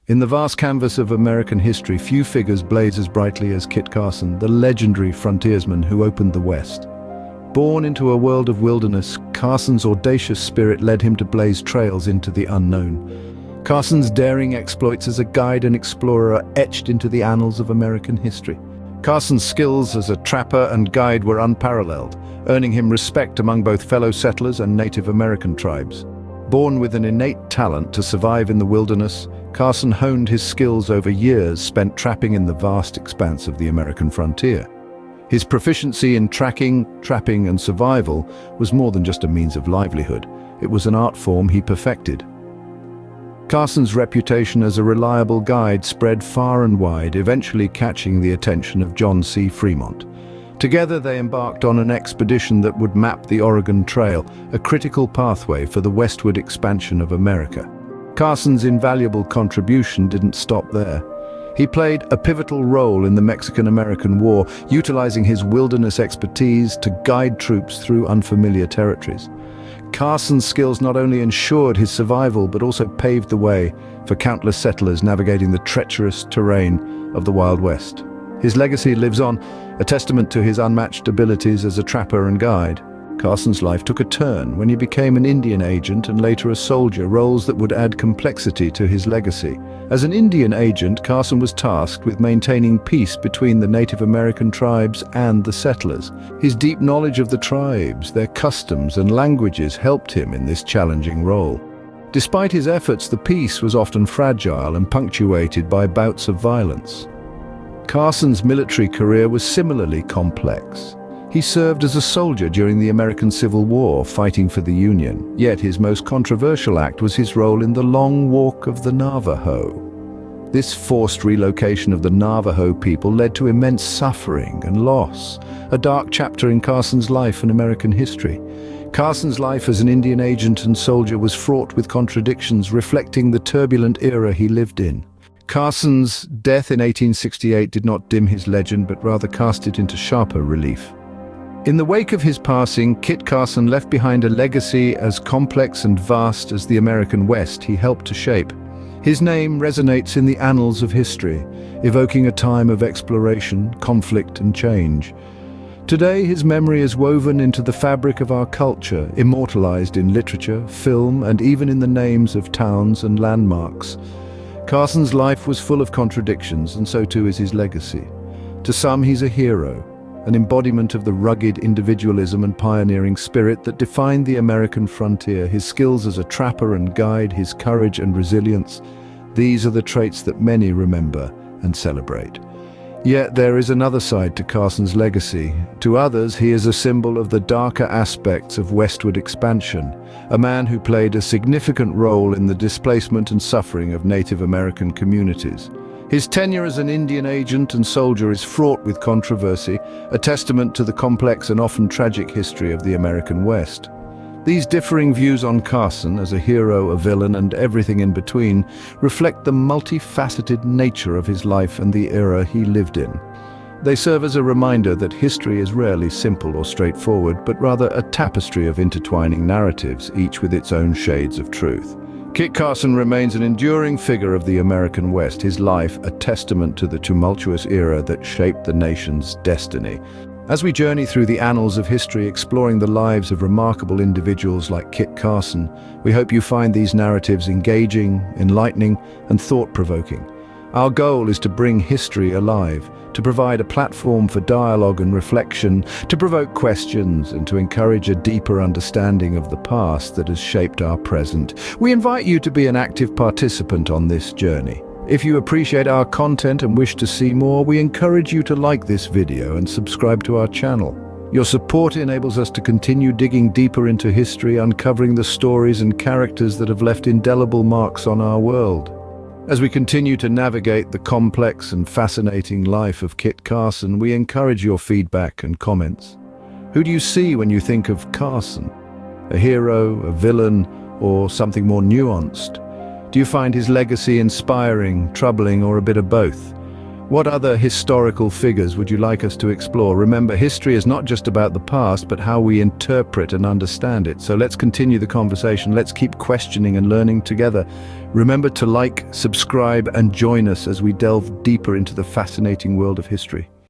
In the vast canvas of American history, few figures blaze as brightly as Kit Carson, the legendary frontiersman who opened the West. Born into a world of wilderness, Carson's audacious spirit led him to blaze trails into the unknown. Carson's daring exploits as a guide and explorer are etched into the annals of American history. Carson's skills as a trapper and guide were unparalleled, earning him respect among both fellow settlers and Native American tribes. Born with an innate talent to survive in the wilderness, Carson honed his skills over years spent trapping in the vast expanse of the American frontier. His proficiency in tracking, trapping, and survival was more than just a means of livelihood. It was an art form he perfected. Carson's reputation as a reliable guide spread far and wide, eventually catching the attention of John C. Fremont. Together they embarked on an expedition that would map the Oregon Trail, a critical pathway for the westward expansion of America. Carson's invaluable contribution didn't stop there. He played a pivotal role in the Mexican-American War, utilizing his wilderness expertise to guide troops through unfamiliar territories. Carson's skills not only ensured his survival, but also paved the way for countless settlers navigating the treacherous terrain of the Wild West. His legacy lives on, a testament to his unmatched abilities as a trapper and guide. Carson's life took a turn when he became an Indian agent and later a soldier, roles that would add complexity to his legacy. As an Indian agent, Carson was tasked with maintaining peace between the Native American tribes and the settlers. His deep knowledge of the tribes, their customs and languages helped him in this challenging role. Despite his efforts, the peace was often fragile and punctuated by bouts of violence. Carson's military career was similarly complex. He served as a soldier during the American Civil War, fighting for the Union. Yet his most controversial act was his role in the Long Walk of the Navajo. This forced relocation of the Navajo people led to immense suffering and loss, a dark chapter in Carson's life and American history. Carson's life as an Indian agent and soldier was fraught with contradictions, reflecting the turbulent era he lived in. Carson's death in 1868 did not dim his legend, but rather cast it into sharper relief. In the wake of his passing, Kit Carson left behind a legacy as complex and vast as the American West he helped to shape. His name resonates in the annals of history, evoking a time of exploration, conflict, and change. Today, his memory is woven into the fabric of our culture, immortalized in literature, film, and even in the names of towns and landmarks. Carson's life was full of contradictions, and so too is his legacy. To some, he's a hero, an embodiment of the rugged individualism and pioneering spirit that defined the American frontier. His skills as a trapper and guide, his courage and resilience, these are the traits that many remember and celebrate. Yet there is another side to Carson's legacy. To others, he is a symbol of the darker aspects of westward expansion, a man who played a significant role in the displacement and suffering of Native American communities. His tenure as an Indian agent and soldier is fraught with controversy, a testament to the complex and often tragic history of the American West. These differing views on Carson as a hero, a villain, and everything in between reflect the multifaceted nature of his life and the era he lived in. They serve as a reminder that history is rarely simple or straightforward, but rather a tapestry of intertwining narratives, each with its own shades of truth. Kit Carson remains an enduring figure of the American West, his life a testament to the tumultuous era that shaped the nation's destiny. As we journey through the annals of history, exploring the lives of remarkable individuals like Kit Carson, we hope you find these narratives engaging, enlightening, and thought-provoking. Our goal is to bring history alive, to provide a platform for dialogue and reflection, to provoke questions, and to encourage a deeper understanding of the past that has shaped our present. We invite you to be an active participant on this journey. If you appreciate our content and wish to see more, we encourage you to like this video and subscribe to our channel. Your support enables us to continue digging deeper into history, uncovering the stories and characters that have left indelible marks on our world. As we continue to navigate the complex and fascinating life of Kit Carson, we encourage your feedback and comments. Who do you see when you think of Carson? A hero, a villain, or something more nuanced? Do you find his legacy inspiring, troubling, or a bit of both? What other historical figures would you like us to explore? Remember, history is not just about the past, but how we interpret and understand it. So let's continue the conversation. Let's keep questioning and learning together. Remember to like, subscribe, and join us as we delve deeper into the fascinating world of history.